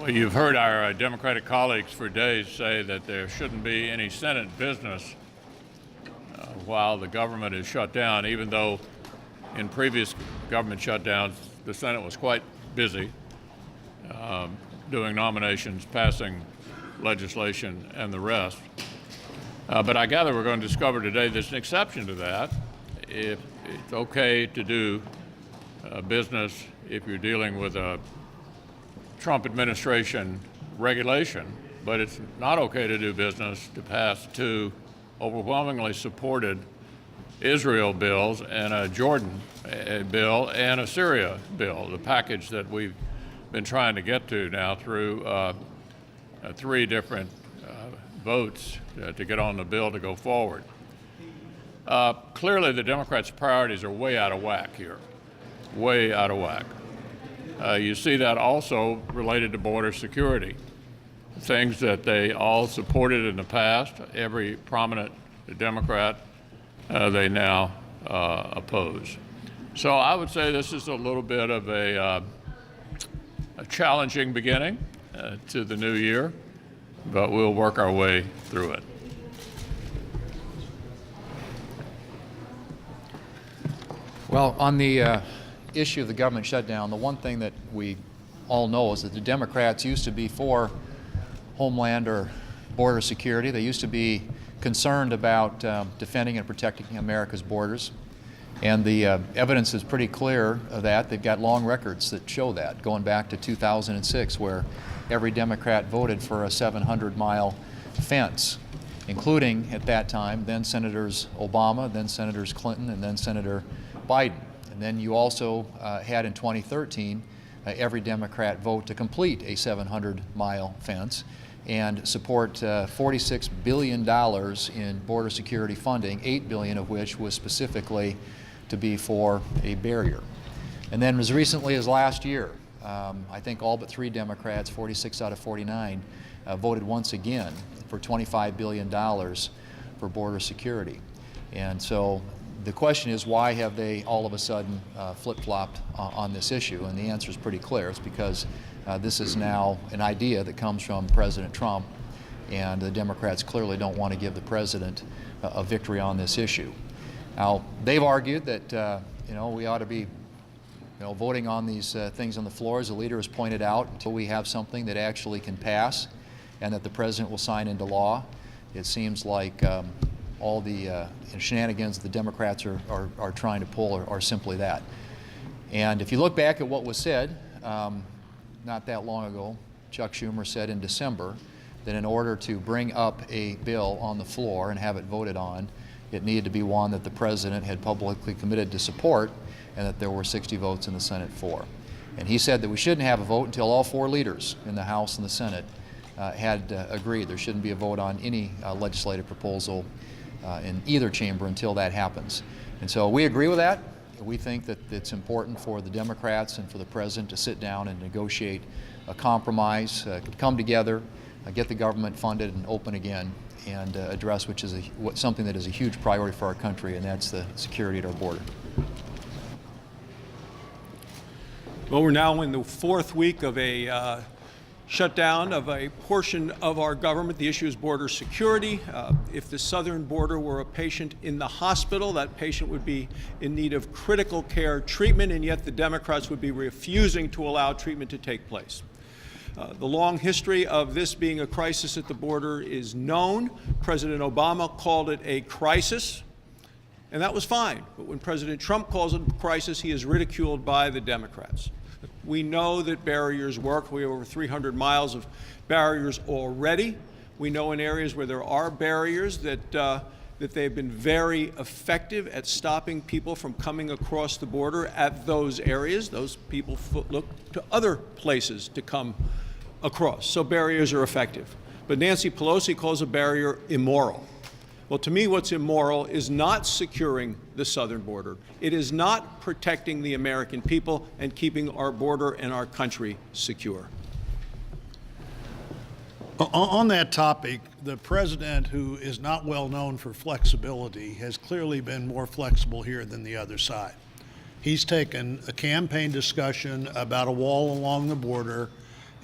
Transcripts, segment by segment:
You've heard our Democratic colleagues for days say that there shouldn't be any Senate business while the government is shut down, even though in previous government shutdowns the Senate was quite busy doing nominations, passing legislation, and the rest. But I gather we're going to discover today there's an exception to that. If it's okay to do business if you're dealing with a Trump administration regulation, but it's not okay to do business to pass two overwhelmingly supported Israel bills and a Jordan bill and a Syria bill, the package that we've been trying to get to now through three different votes to get on the bill to go forward. Clearly, the Democrats' priorities are way out of whack here, way out of whack. You see that also related to border security, things that they all supported in the past. Every prominent Democrat they now oppose. So I would say this is a little bit of a challenging beginning to the new year, but we'll work our way through it. Well, on the issue of the government shutdown, the one thing that we all know is that the Democrats used to be for homeland or border security. They used to be concerned about defending and protecting America's borders. And the evidence is pretty clear of that. They've got long records that show that, going back to 2006, where every Democrat voted for a 700-mile fence, including, at that time, then Senators Obama, then Senators Clinton, and then Senator Biden. And then you also had in 2013 every Democrat vote to complete a 700-mile fence and support $46 billion in border security funding, $8 billion of which was specifically to be for a barrier. And then as recently as last year, I think all but 3 Democrats, 46 out of 49, voted once again for $25 billion for border security. And so the question is, why have they all of a sudden flip-flopped on this issue? And the answer is pretty clear. It's because this is now an idea that comes from President Trump, and the Democrats clearly don't want to give the president a victory on this issue. Now, they've argued that we ought to be voting on these things on the floor, as the leader has pointed out, until we have something that actually can pass and that the president will sign into law. It seems like all the shenanigans the Democrats are trying to pull are simply that. And if you look back at what was said not that long ago, Chuck Schumer said in December that in order to bring up a bill on the floor and have it voted on, it needed to be one that the president had publicly committed to support and that there were 60 votes in the Senate for. And he said that we shouldn't have a vote until all 4 leaders in the House and the Senate had agreed. There shouldn't be a vote on any legislative proposal in either chamber until that happens. And so we agree with that. We think that it's important for the Democrats and for the president to sit down and negotiate a compromise, come together, get the government funded and open again, and address something that is a huge priority for our country, and that's the security at our border. Well, we're now in the 4th week of a shutdown of a portion of our government. The issue is border security. If the southern border were a patient in the hospital, that patient would be in need of critical care treatment, and yet the Democrats would be refusing to allow treatment to take place. The long history of this being a crisis at the border is known. President Obama called it a crisis, and that was fine. But when President Trump calls it a crisis, he is ridiculed by the Democrats. We know that barriers work. We have over 300 miles of barriers already. We know in areas where there are barriers that they've been very effective at stopping people from coming across the border at those areas. Those people look to other places to come across. So barriers are effective. But Nancy Pelosi calls a barrier immoral. Well, to me, what's immoral is not securing the southern border. It is not protecting the American people and keeping our border and our country secure. On that topic, the president, who is not well known for flexibility, has clearly been more flexible here than the other side. He's taken a campaign discussion about a wall along the border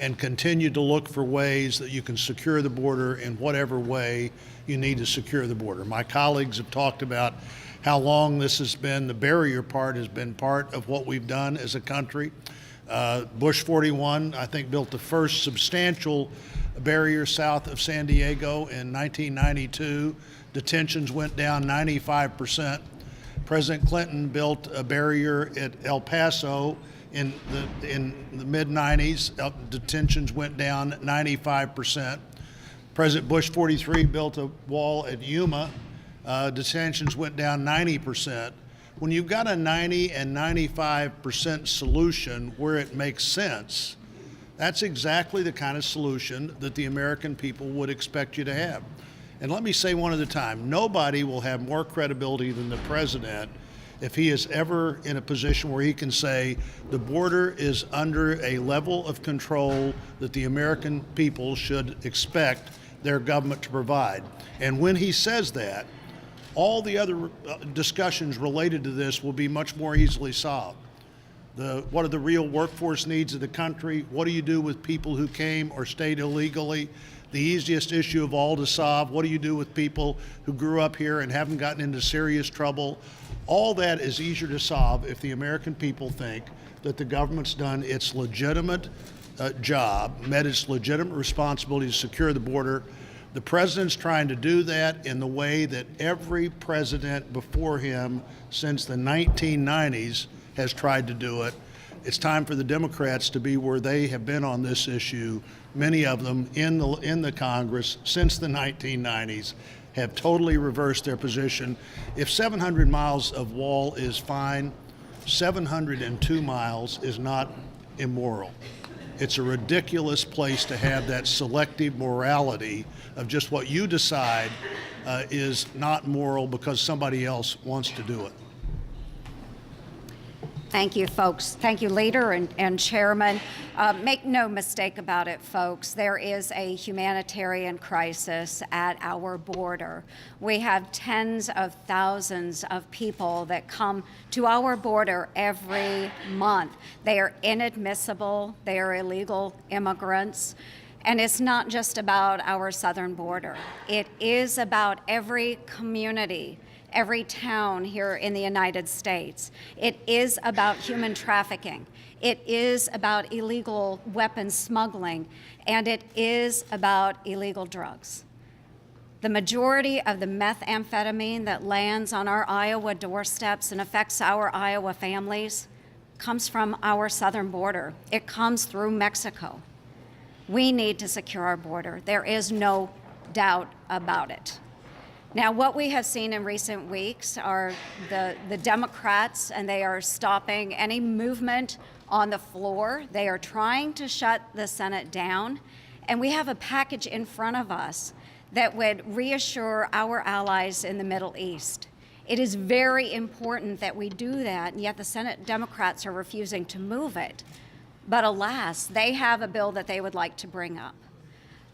and continue to look for ways that you can secure the border in whatever way you need to secure the border. My colleagues have talked about how long this has been, the barrier part has been part of what we've done as a country. Bush 41, I think, built the first substantial barrier south of San Diego in 1992. Detentions went down 95%. President Clinton built a barrier at El Paso in the mid-90s. Detentions went down 95%. President Bush 43 built a wall at Yuma. Detentions went down 90%. When you've got a 90 and 95% solution where it makes sense, that's exactly the kind of solution that the American people would expect you to have. And let me say one at a time, nobody will have more credibility than the president if he is ever in a position where he can say the border is under a level of control that the American people should expect their government to provide. And when he says that, all the other discussions related to this will be much more easily solved. What are the real workforce needs of the country? What do you do with people who came or stayed illegally? The easiest issue of all to solve, what do you do with people who grew up here and haven't gotten into serious trouble? All that is easier to solve if the American people think that the government's done its legitimate job, met its legitimate responsibility to secure the border. The president's trying to do that in the way that every president before him since the 1990s has tried to do it. It's time for the Democrats to be where they have been on this issue. Many of them in the Congress since the 1990s have totally reversed their position. If 700 miles of wall is fine, 702 miles is not immoral. It's a ridiculous place to have that selective morality of just what you decide is not moral because somebody else wants to do it. Thank you, folks. Thank you, Leader and Chairman. Make no mistake about it, folks. There is a humanitarian crisis at our border. We have tens of thousands of people that come to our border every month. They are inadmissible. They are illegal immigrants. And it's not just about our southern border. It is about every community, every town here in the United States. It is about human trafficking. It is about illegal weapons smuggling, and it is about illegal drugs. The majority of the methamphetamine that lands on our Iowa doorsteps and affects our Iowa families comes from our southern border. It comes through Mexico. We need to secure our border. There is no doubt about it. Now, what we have seen in recent weeks are the Democrats, and they are stopping any movement on the floor. They are trying to shut the Senate down, and we have a package in front of us that would reassure our allies in the Middle East. It is very important that we do that, and yet the Senate Democrats are refusing to move it. But alas, they have a bill that they would like to bring up.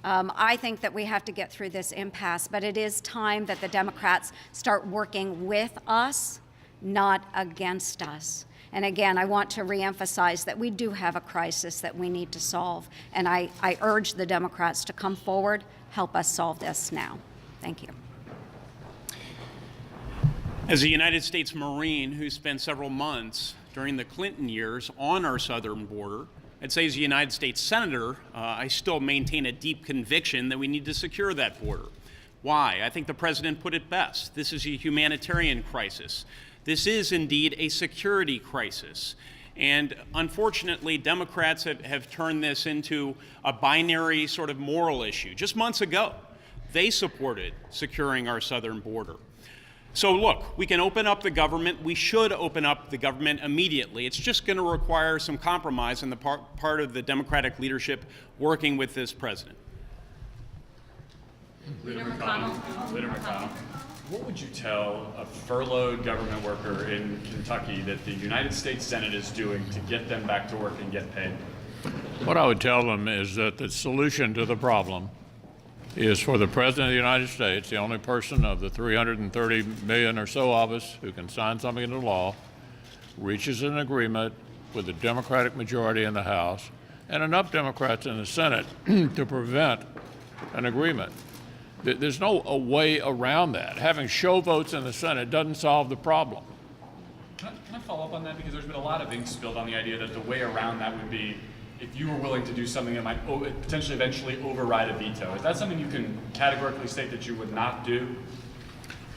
I think that we have to get through this impasse, but it is time that the Democrats start working with us, not against us. And again, I want to reemphasize that we do have a crisis that we need to solve, and I urge the Democrats to come forward, help us solve this now. Thank you. As a United States Marine who spent several months during the Clinton years on our southern border, I'd say as a United States Senator, I still maintain a deep conviction that we need to secure that border. Why? I think the President put it best. This is a humanitarian crisis. This is indeed a security crisis. And unfortunately, Democrats have turned this into a binary sort of moral issue. Just months ago, they supported securing our southern border. So look, we can open up the government. We should open up the government immediately. It's just going to require some compromise on the part of the Democratic leadership working with this president. Leader McConnell, what would you tell a furloughed government worker in Kentucky that the United States Senate is doing to get them back to work and get paid? What I would tell them is that the solution to the problem is for the President of the United States, the only person of the 330 million or so of us who can sign something into law, reaches an agreement with the Democratic majority in the House and enough Democrats in the Senate to prevent an agreement. There's no a way around that. Having show votes in the Senate doesn't solve the problem. Can I follow up on that? Because there's been a lot of ink spilled on the idea that the way around that would be if you were willing to do something that might potentially eventually override a veto. Is that something you can categorically state that you would not do?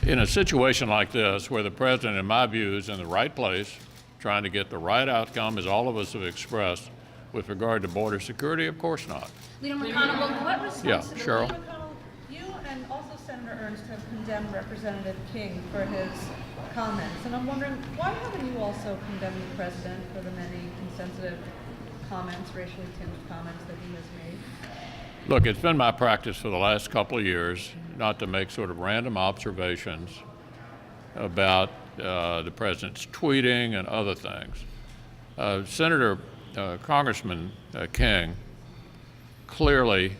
In a situation like this, where the president, in my view, is in the right place, trying to get the right outcome, as all of us have expressed, with regard to border security, of course not. Leader McConnell, what responsibility? Cheryl. Leader McConnell, you and also Senator Ernst have condemned Representative King for his comments, and I'm wondering, why haven't you also condemned the president for the many insensitive comments, racially tinged comments that he has made? Look, it's been my practice for the last couple of years not to make sort of random observations about the president's tweeting and other things. Congressman King clearly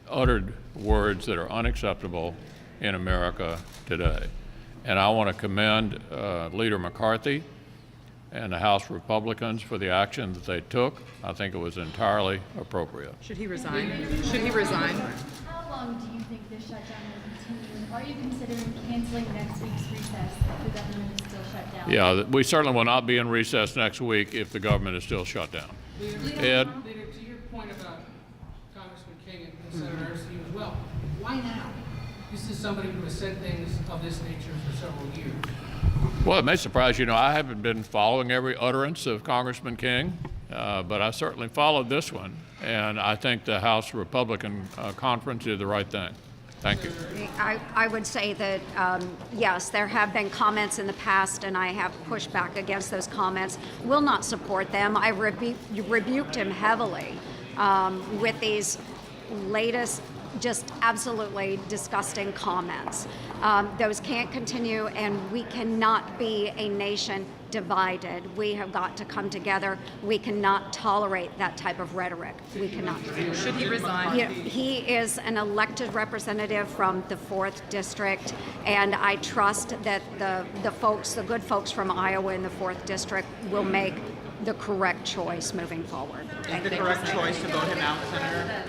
uttered words that are unacceptable in America today. And I want to commend Leader McCarthy and the House Republicans for the action that they took. I think it was entirely appropriate. Should he resign? Should he resign? How long do you think this shutdown will continue? Are you considering canceling next week's recess if the government is still shut down? Yeah, we certainly will not be in recess next week if the government is still shut down. Ed? Leader, to your point about Congressman King and Senator Ernst as well, why now? This is somebody who has said things of this nature for several years. Well, it may surprise you. I haven't been following every utterance of Congressman King, but I certainly followed this one, and I think the House Republican conference did the right thing. Thank you. I would say that, yes, there have been comments in the past, and I have pushed back against those comments. Will not support them. I rebuked him heavily with these latest, just absolutely disgusting comments. Those can't continue, and we cannot be a nation divided. We have got to come together. We cannot tolerate that type of rhetoric. We cannot. Should he resign? He is an elected representative from the 4th District, and I trust that the good folks from Iowa in the 4th District will make the correct choice moving forward. Is the correct choice to vote him out, Senator?